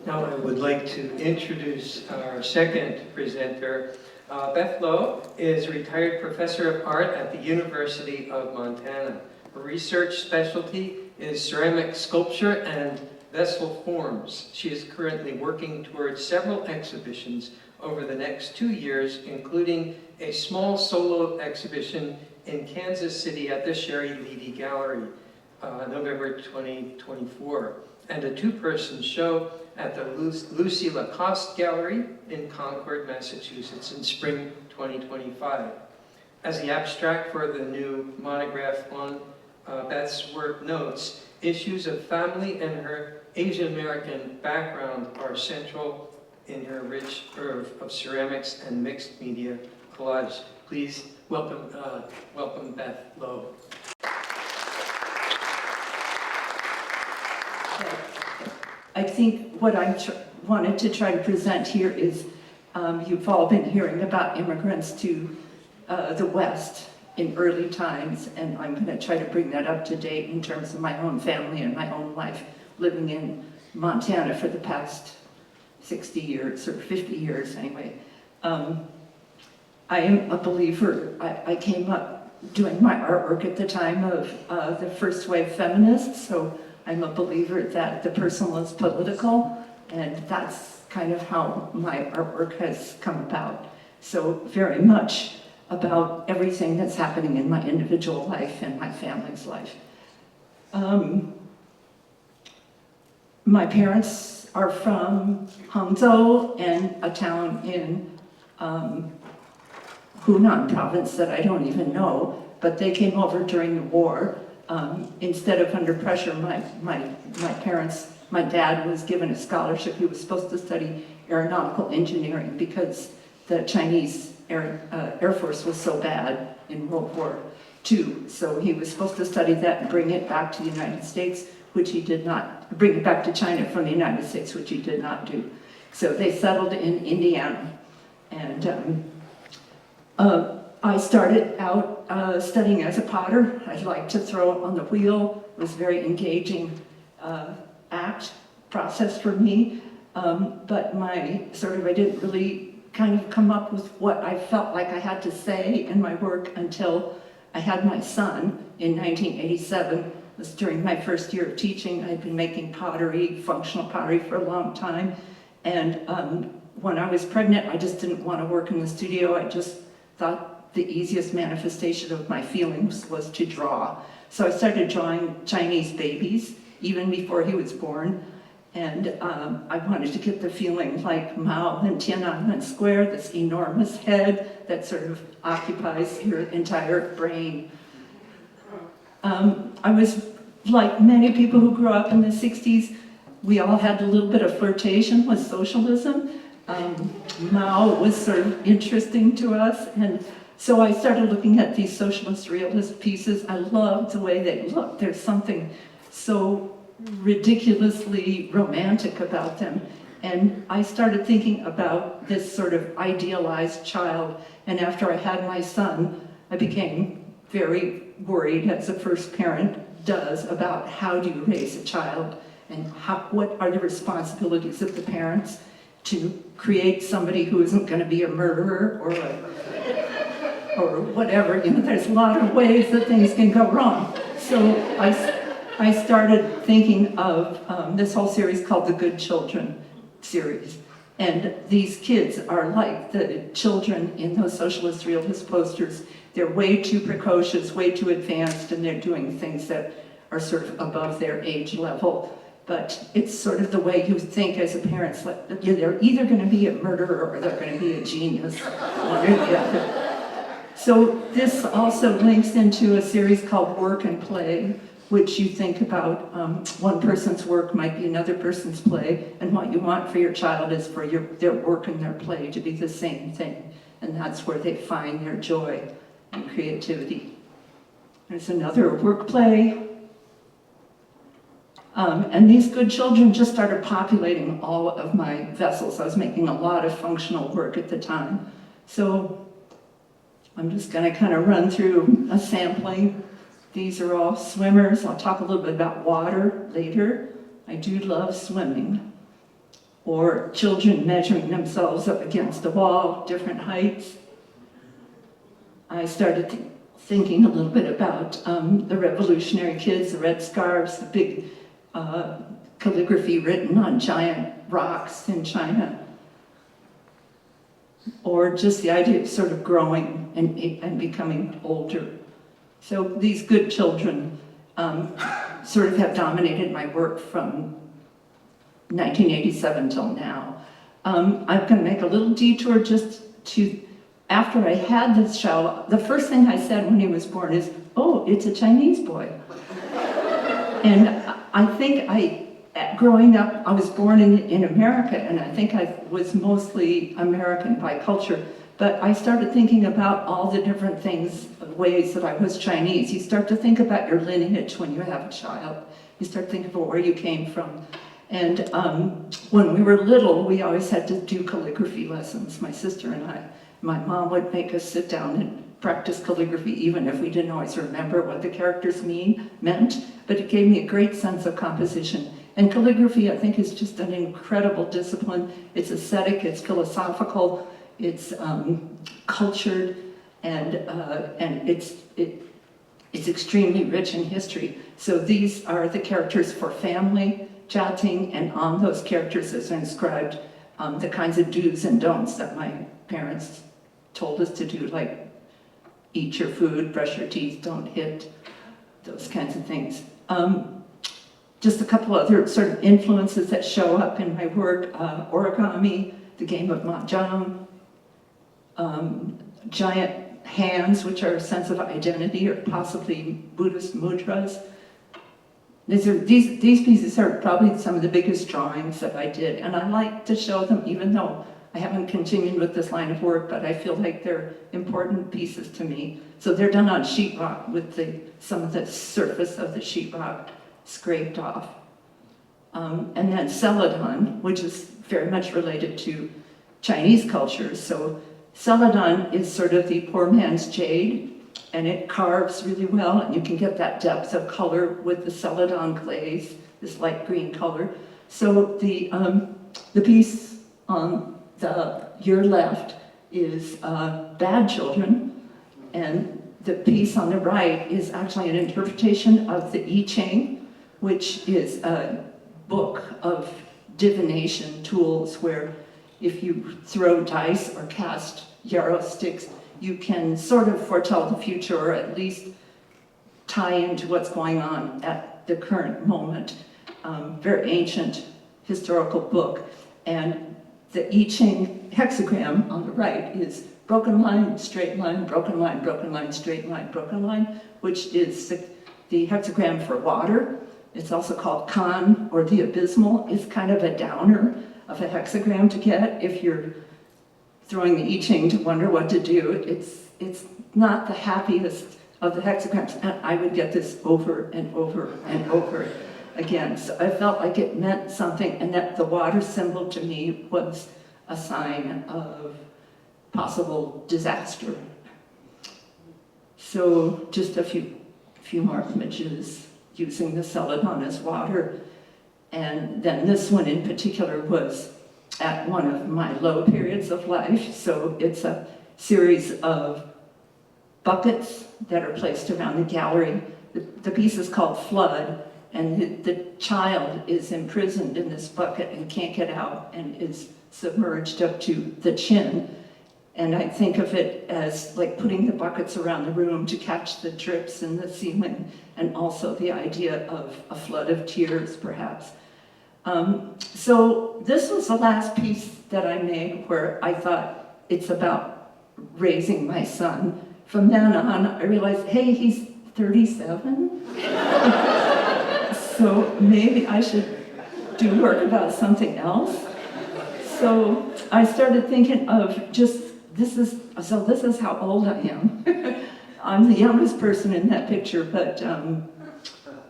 Now I would like to introduce our second presenter. Beth Lo is a retired professor of art at the University of Montana. Her research specialty is ceramic sculpture and vessel forms. She is currently working towards several exhibitions over the next 2 years, including a small solo exhibition in Kansas City at the Sherry Leedy Gallery, November 2024, and a two-person show at the Lucy Lacoste Gallery in Concord, Massachusetts in spring 2025. As the abstract for the new monograph on Beth's work notes, issues of family and her Asian American background are central in her rich oeuvre of ceramics and mixed media collage. Please welcome Beth Lo. I think what I wanted to try to present here is you've all been hearing about immigrants to the West in early times, and I'm going to try to bring that up to date in terms of my own family and my own life living in Montana for the past 60 years or 50 years anyway. I am a believer. I came up doing my artwork at the time of the first wave feminists, so I'm a believer that the personal is political, and that's kind of how my artwork has come about. So very much about everything that's happening in my individual life and my family's life. My parents are from Hangzhou and a town in Hunan province that I don't even know, but they came over during the war. Instead of under pressure, my dad was given a scholarship. He was supposed to study aeronautical engineering because the Chinese Air Force was so bad in World War II. So he was supposed to study that and bring it back to the United States, which he did not, bring it back to China from the United States, which he did not do. So they settled in Indiana. And I started out studying as a potter. I liked to throw on the wheel. It was a very engaging process for me. But I didn't really kind of come up with what I felt like I had to say in my work until I had my son in 1987. It was during my first year of teaching. I'd been making pottery, functional pottery, for a long time. And when I was pregnant, I just didn't want to work in the studio. I just thought the easiest manifestation of my feelings was to draw. So I started drawing Chinese babies, even before he was born. And I wanted to get the feeling like Mao in Tiananmen Square, this enormous head that sort of occupies your entire brain. I was like many people who grew up in the 60s, we all had a little bit of flirtation with socialism. Mao was sort of interesting to us, and so I started looking at these socialist realist pieces. I loved the way they looked. There's something so ridiculously romantic about them. And I started thinking about this sort of idealized child. And after I had my son, I became very worried, as a first parent does, about how do you raise a child and what are the responsibilities of the parents to create somebody who isn't going to be a murderer or whatever. You know, there's a lot of ways that things can go wrong. So I started thinking of this whole series called the Good Children series. And these kids are like the children in those socialist realist posters. They're way too precocious, way too advanced, and they're doing things that are sort of above their age level. But it's sort of the way you think as a parent, like, they're either going to be a murderer or they're going to be a genius, one or the other. So this also links into a series called Work and Play, which you think about one person's work might be another person's play, and what you want for your child is for their work and their play to be the same thing. And that's where they find their joy and creativity. There's another work play. And these good children just started populating all of my vessels. I was making a lot of functional work at the time. So I'm just going to kind of run through a sampling. These are all swimmers. I'll talk a little bit about water later. I do love swimming. or children measuring themselves up against a wall, different heights. I started thinking a little bit about the revolutionary kids, the red scarves, the big calligraphy written on giant rocks in China, or just the idea of sort of growing and becoming older. So these good children sort of have dominated my work from 1987 till now. I'm going to make a little detour just to, after I had this child, the first thing I said when he was born is, "Oh, it's a Chinese boy." And I think growing up, I was born in America, and I think I was mostly American by culture, but I started thinking about all the different things, ways that I was Chinese. You start to think about your lineage when you have a child. You start thinking about where you came from. And when we were little, we always had to do calligraphy lessons, my sister and I. My mom would make us sit down and practice calligraphy, even if we didn't always remember what the characters meant, but it gave me a great sense of composition. And calligraphy, I think, is just an incredible discipline. It's aesthetic, it's philosophical, it's cultured, and it's extremely rich in history. So these are the characters for family, Jiating, and on those characters is inscribed the kinds of do's and don'ts that my parents told us to do, like eat your food, brush your teeth, don't hit, those kinds of things. Just a couple other sort of influences that show up in my work: origami, the game of mahjong, giant hands, which are a sense of identity, or possibly Buddhist mudras. These pieces are probably some of the biggest drawings that I did, and I like to show them even though I haven't continued with this line of work, but I feel like they're important pieces to me. So they're done on sheetrock with some of the surface of the sheetrock scraped off. And then celadon, which is very much related to Chinese culture. So celadon is sort of the poor man's jade, and it carves really well, and you can get that depth of color with the celadon glaze, this light green color. So the piece on your left is Bad Children, and the piece on the right is actually an interpretation of the I Ching, which is a book of divination tools where if you throw dice or cast yarrow sticks, you can sort of foretell the future, or at least tie into what's going on at the current moment. Very ancient historical book. And the I Ching hexagram on the right is broken line, straight line, broken line, broken line, straight line, broken line, which is the hexagram for water. It's also called Kan, or the abysmal. It's kind of a downer of a hexagram to get if you're throwing the I Ching to wonder what to do. It's not the happiest of the hexagrams, and I would get this over and over and over again. So I felt like it meant something, and that the water symbol to me was a sign of possible disaster. So just a few more images using the celadon as water. And then this one in particular was at one of my low periods of life. So it's a series of buckets that are placed around the gallery. The piece is called Flood, and the child is imprisoned in this bucket and can't get out and is submerged up to the chin. And I think of it as like putting the buckets around the room to catch the drips in the ceiling, and also the idea of a flood of tears, perhaps. So this was the last piece that I made where I thought it's about raising my son. From then on, I realized, hey, he's 37. So maybe I should do work about something else. So I started thinking of this is how old I am. I'm the youngest person in that picture, but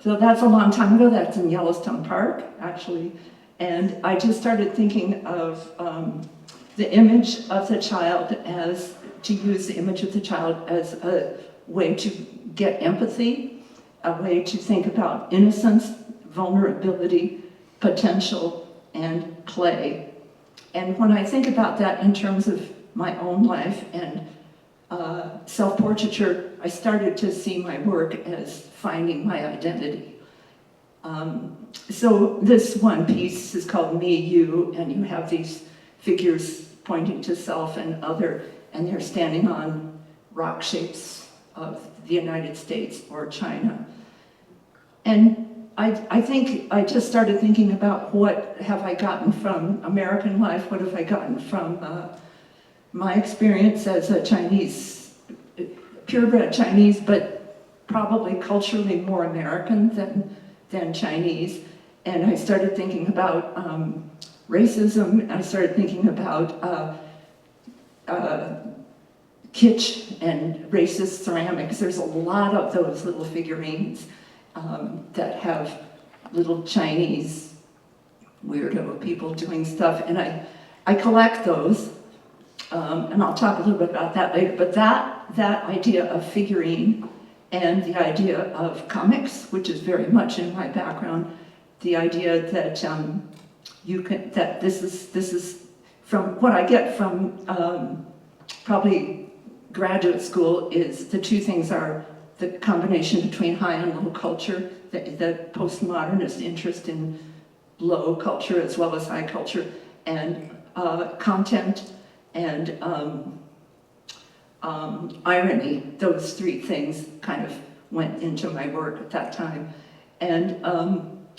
so that's a long time ago. That's in Yellowstone Park, actually. And I just started thinking of the image of the child to use the image of the child as a way to get empathy, a way to think about innocence, vulnerability, potential, and play. And when I think about that in terms of my own life and self-portraiture, I started to see my work as finding my identity. So this one piece is called Me, You, and you have these figures pointing to self and other, and they're standing on rock shapes of the United States or China. And I think I just started thinking about what have I gotten from American life, what have I gotten from my experience as a Chinese, purebred Chinese, but probably culturally more American than Chinese. And I started thinking about racism. I started thinking about kitsch and racist ceramics. There's a lot of those little figurines that have little Chinese weirdo people doing stuff. And I collect those. And I'll talk a little bit about that later. But that idea of figurine and the idea of comics, which is very much in my background, the idea that that this is from what I get from probably graduate school is the two things are the combination between high and low culture, the postmodernist interest in low culture as well as high culture, and content and irony. Those three things kind of went into my work at that time. And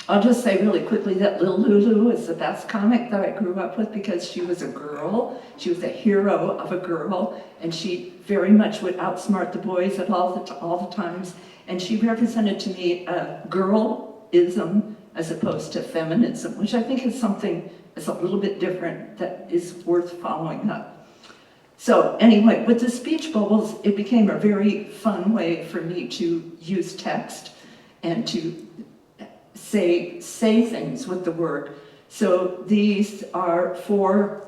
I'll just say really quickly that Lil Lulu is the best comic that I grew up with because she was a girl. She was a hero of a girl, and she very much would outsmart the boys at all the times. And she represented to me a girlism as opposed to feminism, which I think is something that's a little bit different that is worth following up. So anyway, with the speech bubbles, it became a very fun way for me to use text and to say things with the work. So these are 4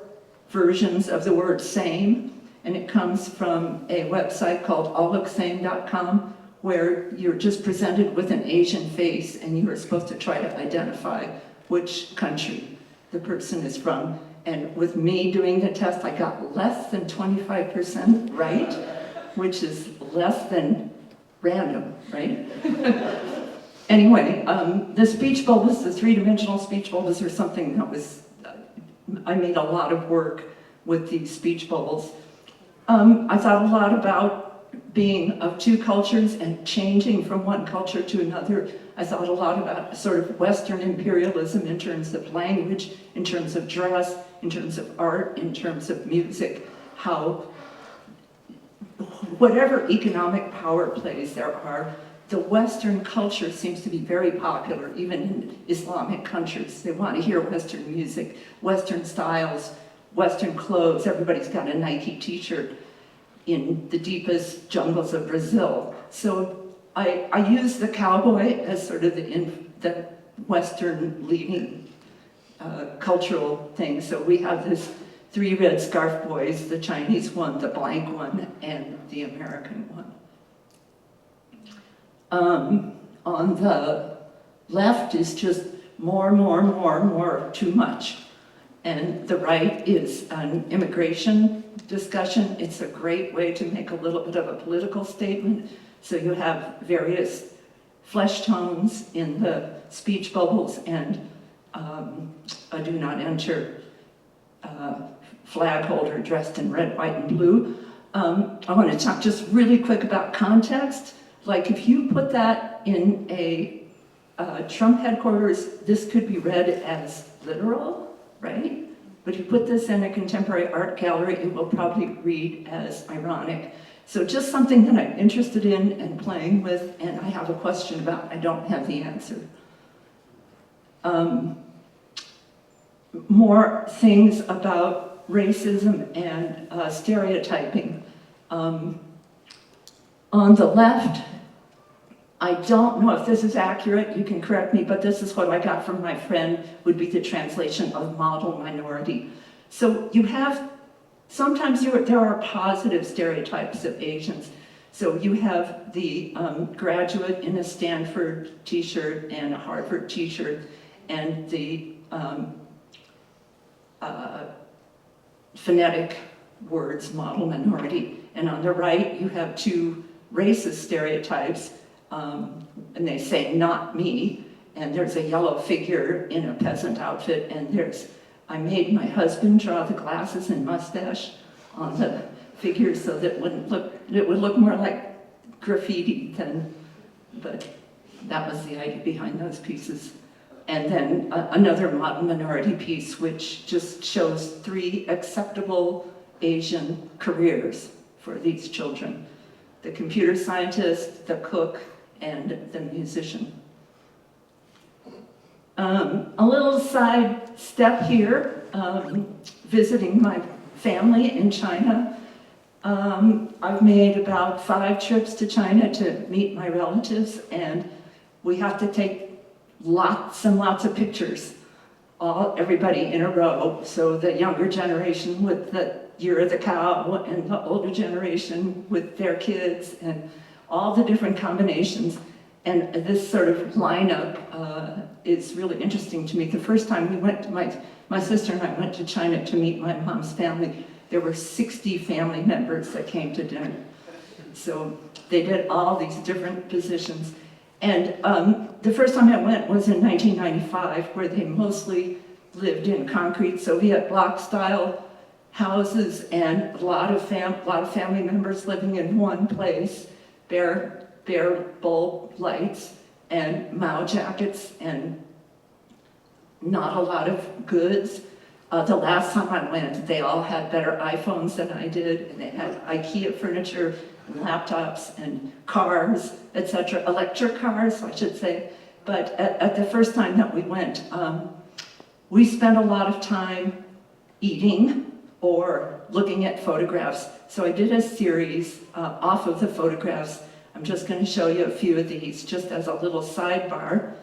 versions of the word same, and it comes from a website called alluksame.com, where you're just presented with an Asian face and you are supposed to try to identify which country the person is from. And with me doing the test, I got less than 25% right, which is less than random, right? Anyway, the speech bubbles, the 3-dimensional speech bubbles are something that was, I made a lot of work with these speech bubbles. I thought a lot about being of 2 cultures and changing from one culture to another. I thought a lot about sort of Western imperialism in terms of language, in terms of dress, in terms of art, in terms of music, how whatever economic power plays there are, the Western culture seems to be very popular, even in Islamic countries. They want to hear Western music, Western styles, Western clothes. Everybody's got a Nike t-shirt in the deepest jungles of Brazil. So I use the cowboy as sort of the Western leading cultural thing. So we have this 3 red scarf boys, the Chinese one, the blank one, and the American one. On the left is just more, too much. And the right is an immigration discussion. It's a great way to make a little bit of a political statement. So you have various flesh tones in the speech bubbles and a do not enter flag holder dressed in red, white, and blue. I want to talk just really quick about context. Like if you put that in a Trump headquarters, this could be read as literal, right? But if you put this in a contemporary art gallery, it will probably read as ironic. So just something that I'm interested in and playing with, and I have a question about, I don't have the answer. More things about racism and stereotyping. On the left, I don't know if this is accurate, you can correct me, but this is what I got from my friend, would be the translation of model minority. So you have, sometimes there are positive stereotypes of Asians. So you have the graduate in a Stanford t-shirt and a Harvard t-shirt, and the phonetic words, model minority. And on the right, you have two racist stereotypes, and they say, not me. And there's a yellow figure in a peasant outfit, and I made my husband draw the glasses and mustache on the figure so that it would look more like graffiti but that was the idea behind those pieces. And then another model minority piece, which just shows 3 acceptable Asian careers for these children: the computer scientist, the cook, and the musician. A little side step here, visiting my family in China. I've made about 5 trips to China to meet my relatives, and we have to take lots and lots of pictures, everybody in a row. So the younger generation with the year of the cow, and the older generation with their kids, and all the different combinations. And this sort of lineup is really interesting to me. The first time we went, my sister and I went to China to meet my mom's family, there were 60 family members that came to dinner. So they did all these different positions. And the first time I went was in 1995, where they mostly lived in concrete Soviet bloc style houses, and a lot of family members living in one place, bare bulb lights and Mao jackets, and not a lot of goods. The last time I went, they all had better iPhones than I did, and they had IKEA furniture, and laptops, and cars, etc. Electric cars, I should say. But at the first time that we went, we spent a lot of time eating or looking at photographs. So I did a series off of the photographs. I'm just going to show you a few of these just as a little sidebar.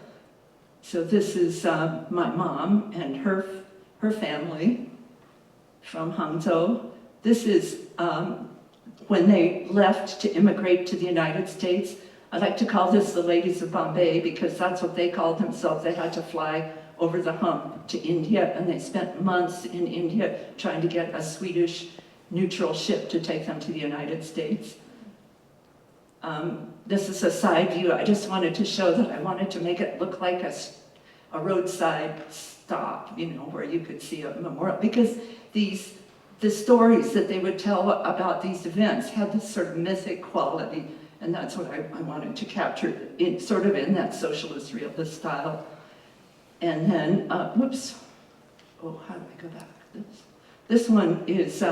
So this is my mom and her family from Hangzhou. This is when they left to immigrate to the United States. I like to call this the ladies of Bombay, because that's what they called themselves. They had to fly over the hump to India, and they spent months in India trying to get a Swedish neutral ship to take them to the United States. This is a side view. I just wanted to show that I wanted to make it look like a roadside stop, where you could see a memorial, because the stories that they would tell about these events had this sort of mythic quality, and that's what I wanted to capture in that socialist realist style. And then, whoops, how do I go back? This one is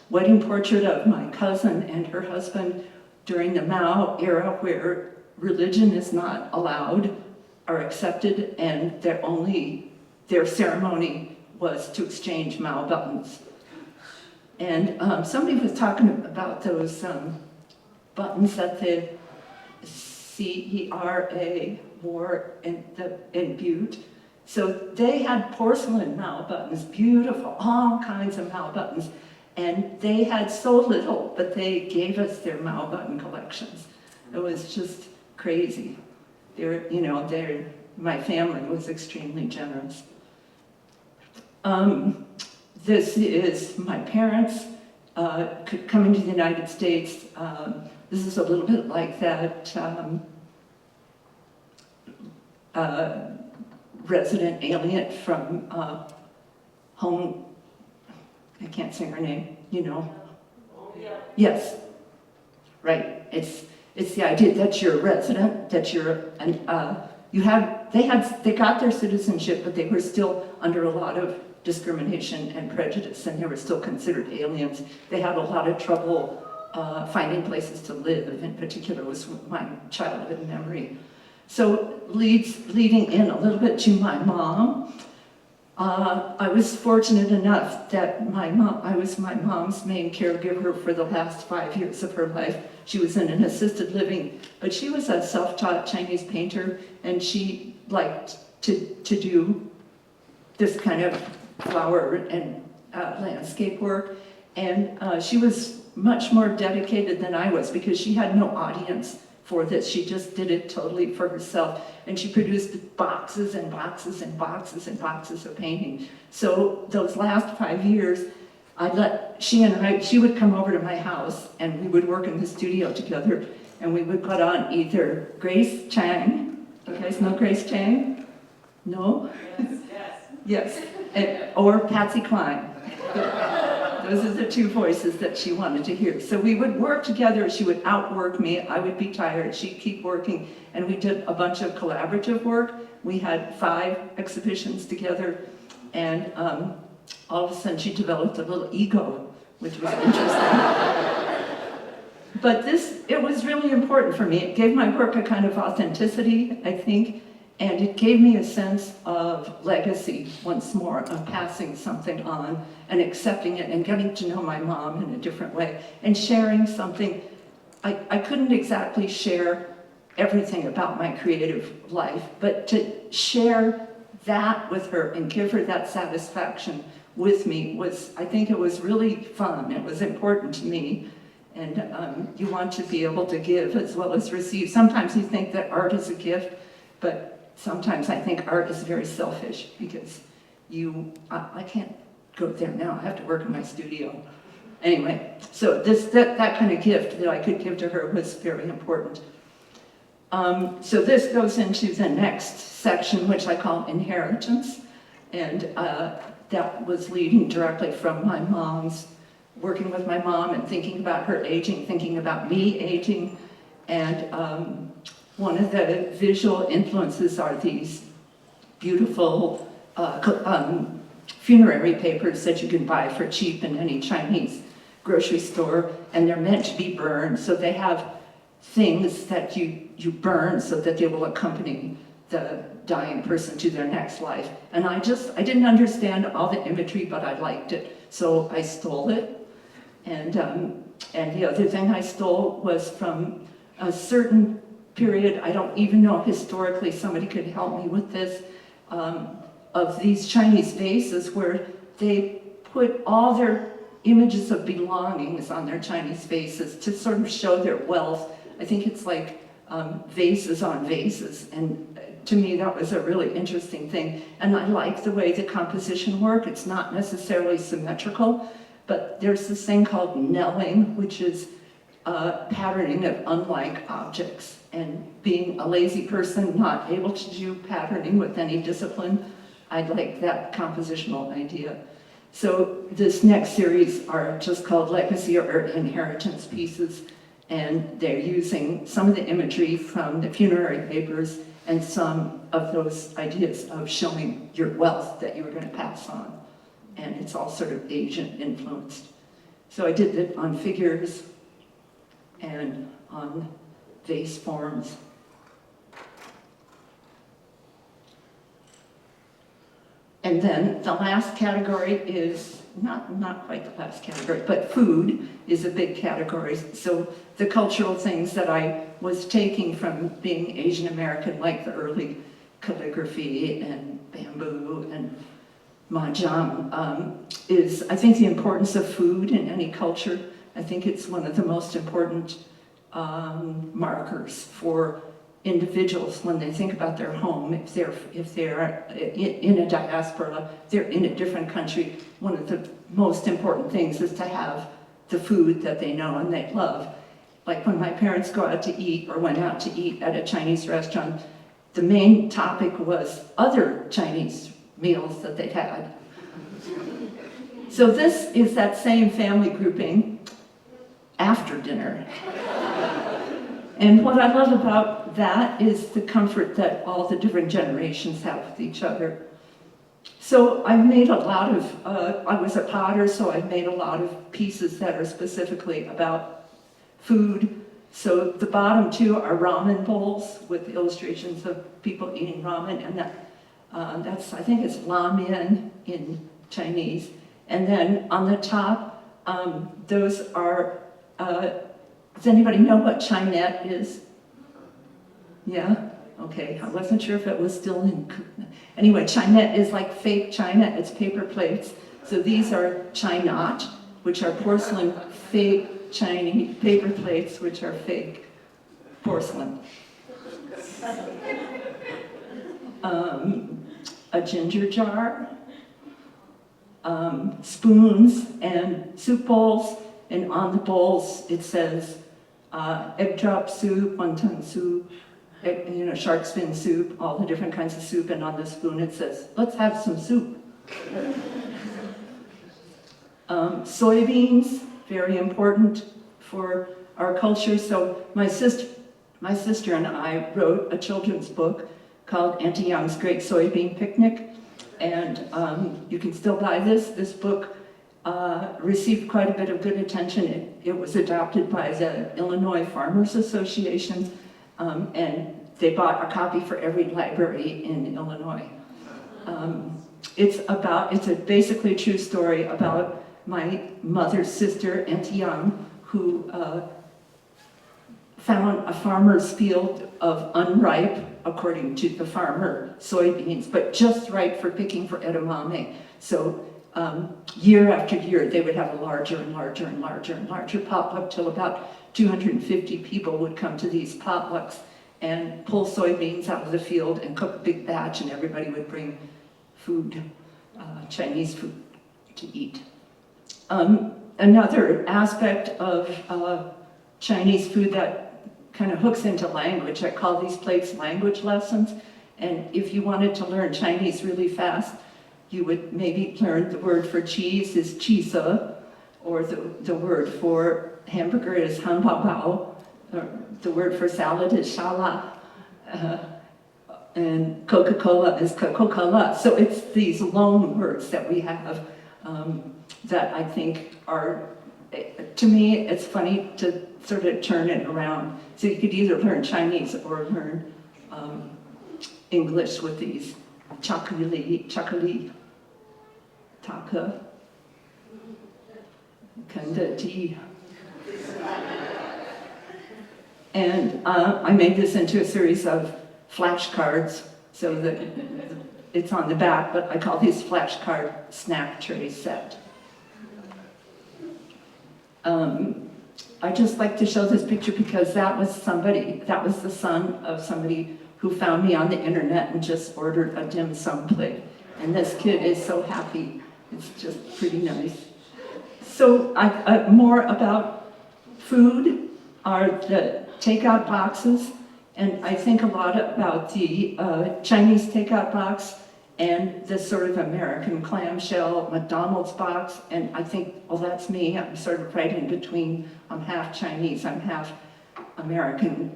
wedding portrait of my cousin and her husband during the Mao era, where religion is not allowed or accepted, and their ceremony was to exchange Mao buttons. And somebody was talking about those buttons that the CERA wore in Butte. So they had porcelain Mao buttons, beautiful, all kinds of Mao buttons. And they had so little, but they gave us their Mao button collections. It was just crazy. My family was extremely generous. This is my parents coming to the United States. This is a little bit like that resident alien from home. I can't say her name, Yes, right. It's the idea that you're a resident, that you're they got their citizenship, but they were still under a lot of discrimination and prejudice, and they were still considered aliens. They had a lot of trouble finding places to live. In particular, was my childhood memory. So leading in a little bit to my mom. I was fortunate enough that I was my mom's main caregiver for the last 5 years of her life. She was in an assisted living, but she was a self-taught Chinese painter, and she liked to do this kind of flower and landscape work. And she was much more dedicated than I was, because she had no audience for this. She just did it totally for herself. And she produced boxes and boxes and boxes and boxes of painting. So those last 5 years, she would come over to my house and we would work in the studio together, and we would put on either Grace Chang. You guys know Grace Chang? No? Yes. Or Patsy Cline. Those are the two voices that she wanted to hear. So we would work together. She would outwork me. I would be tired. She'd keep working. And we did a bunch of collaborative work. We had 5 exhibitions together. And all of a sudden she developed a little ego, which was interesting. But it was really important for me. It gave my work a kind of authenticity, I think. And it gave me a sense of legacy once more, of passing something on and accepting it and getting to know my mom in a different way and sharing something. I couldn't exactly share everything about my creative life, but to share that with her and give her that satisfaction with me I think it was really fun. It was important to me. And you want to be able to give as well as receive. Sometimes you think that art is a gift, but sometimes I think art is very selfish because I can't go there now. I have to work in my studio. Anyway, so that kind of gift that I could give to her was very important. So this goes into the next section, which I call inheritance. And that was leading directly from my mom's, working with my mom and thinking about her aging, thinking about me aging. And one of the visual influences are these beautiful funerary papers that you can buy for cheap in any Chinese grocery store, and they're meant to be burned, so they have things that you burn so that they will accompany the dying person to their next life. And I didn't understand all the imagery, but I liked it, so I stole it. And the other thing I stole was from a certain period, I don't even know historically, somebody could help me with this, of these Chinese vases where they put all their images of belongings on their Chinese vases to sort of show their wealth. I think it's like vases on vases, and to me that was a really interesting thing. And I like the way the composition work. It's not necessarily symmetrical, but there's this thing called knelling, which is patterning of unlike objects. And being a lazy person, not able to do patterning with any discipline, I like that compositional idea. So this next series are just called legacy or inheritance pieces, and they're using some of the imagery from the funerary papers and some of those ideas of showing your wealth that you were going to pass on. And it's all sort of Asian influenced. So I did it on figures and on vase forms. And then the last category is, not quite the last category, but food is a big category. So the cultural things that I was taking from being Asian American, like the early calligraphy and bamboo and mahjong, is, I think, the importance of food in any culture. I think it's one of the most important markers for individuals when they think about their home. If they're in a diaspora, they're in a different country, one of the most important things is to have the food that they know and they love. Like when my parents go out to eat or went out to eat at a Chinese restaurant, the main topic was other Chinese meals that they'd had. So this is that same family grouping after dinner. And what I love about that is the comfort that all the different generations have with each other. So I've made a lot of, I was a potter, so I've made a lot of pieces that are specifically about food. So the bottom two are ramen bowls with illustrations of people eating ramen, and that's, I think it's ramen in Chinese. And then on the top, those are, does anybody know what Chinette is? Yeah? Okay, I wasn't sure if it was still in. Anyway, Chinette is like fake china, it's paper plates. So these are Chinot, which are porcelain, fake Chinese paper plates, which are fake porcelain. A ginger jar, spoons and soup bowls, and on the bowls it says egg drop soup, wonton soup, shark's fin soup, all the different kinds of soup, and on the spoon it says, let's have some soup. Soybeans, very important for our culture. So my sister and I wrote a children's book called Auntie Young's Great Soybean Picnic, and you can still buy this. This book received quite a bit of good attention. It was adopted by the Illinois Farmers Association, and they bought a copy for every library in Illinois. It's a basically true story about my mother's sister, Auntie Young, who found a farmer's field of unripe, according to the farmer, soybeans, but just right for picking for edamame. So year after year, they would have a larger and larger and larger and larger potluck till about 250 people would come to these potlucks and pull soybeans out of the field and cook a big batch, and everybody would bring food, Chinese food to eat. Another aspect of Chinese food that kind of hooks into language, I call these plates language lessons. And if you wanted to learn Chinese really fast, you would maybe learn the word for cheese is qi se, or the word for hamburger is han bao bao, or the word for salad is sha la, and Coca-Cola is Coca-Cola. So it's these loan words that we have that I think are, to me, it's funny to sort of turn it around. So you could either learn Chinese or learn English with these chakali, taka, kanda ji. And I made this into a series of flashcards, so that it's on the back, but I call these flashcard snack tray set. I just like to show this picture because that was the son of somebody who found me on the internet and just ordered a dim sum plate. And this kid is so happy. It's just pretty nice. So more about food are the takeout boxes. And I think a lot about the Chinese takeout box and this sort of American clamshell McDonald's box. And I think, well, that's me. I'm sort of right in between. I'm half Chinese, I'm half American.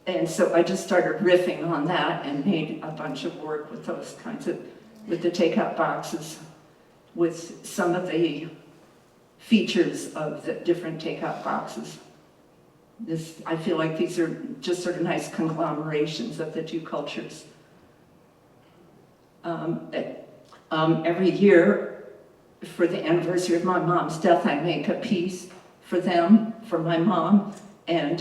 And so I just started riffing on that and made a bunch of work with those kinds of, with the takeout boxes, with some of the features of the different takeout boxes. I feel like these are just sort of nice conglomerations of the two cultures. Every year, for the anniversary of my mom's death, I make a piece for them, for my mom. And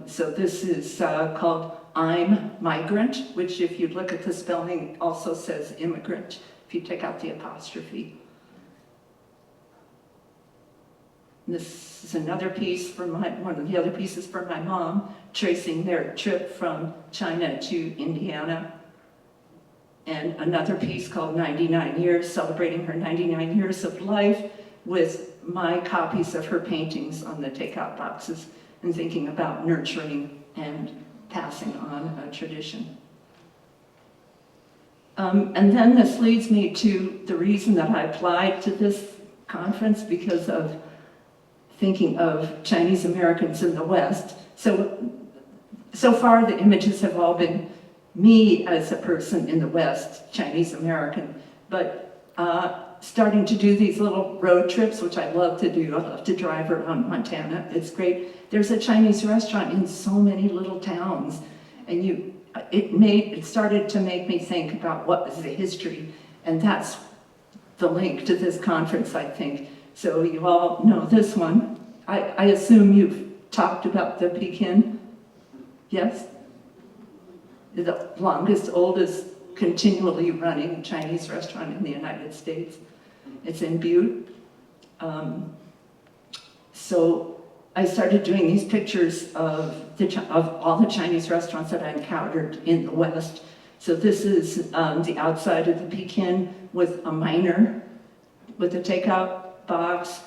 so this is called I'm Migrant, which if you look at the spelling also says immigrant, if you take out the apostrophe. This is another piece for one of the other pieces for my mom, tracing their trip from China to Indiana. And another piece called 99 Years, celebrating her 99 years of life with my copies of her paintings on the takeout boxes and thinking about nurturing and passing on a tradition. And then this leads me to the reason that I applied to this conference, because of thinking of Chinese Americans in the West. So far the images have all been me as a person in the West, Chinese American, but starting to do these little road trips, which I love to do. I love to drive around Montana. It's great. There's a Chinese restaurant in so many little towns, and it started to make me think about what was the history, and that's the link to this conference, I think. So you all know this one. I assume you've talked about the Pekin, yes? The longest, oldest, continually running Chinese restaurant in the United States. It's in Butte. So I started doing these pictures of all the Chinese restaurants that I encountered in the West. So this is the outside of the Pekin with a miner with a takeout box.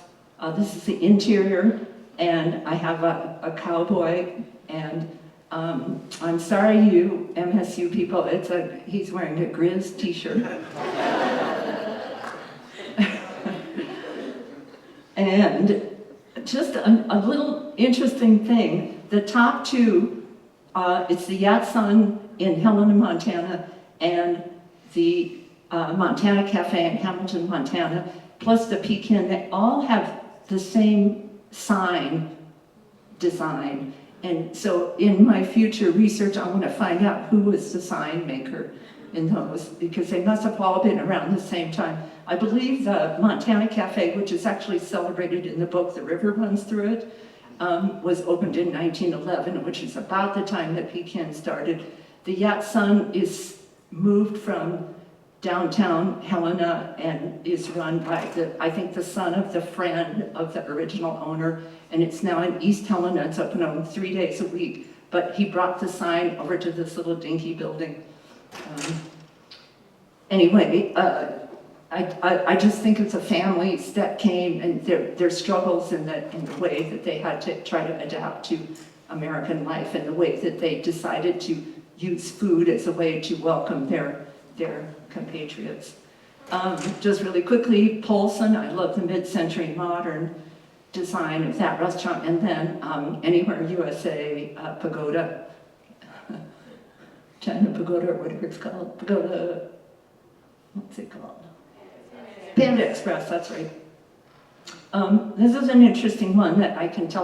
This is the interior, and I have a cowboy, and I'm sorry you MSU people, he's wearing a Grizz t-shirt. And just a little interesting thing, the top two, it's the Yatsen in Helena, Montana, and the Montana Cafe in Hamilton, Montana, plus the Pekin, they all have the same sign design. And so in my future research, I want to find out who was the sign maker in those, because they must have all been around the same time. I believe the Montana Cafe, which is actually celebrated in the book, The River Runs Through It, was opened in 1911, which is about the time that Pekin started. The Yatsen is moved from downtown Helena and is run by I think the son of the friend of the original owner, and it's now in East Helena. It's open on 3 days a week, but he brought the sign over to this little dinky building. Anyway, I just think of the families that came and their struggles in the way that they had to try to adapt to American life, and the way that they decided to use food as a way to welcome their compatriots. Just really quickly, Polson, I love the mid-century modern design of that restaurant, and then Anywhere USA Pagoda, China Pagoda, or whatever it's called, Pagoda, what's it called? Panda Express, that's right. This is an interesting one that I can tell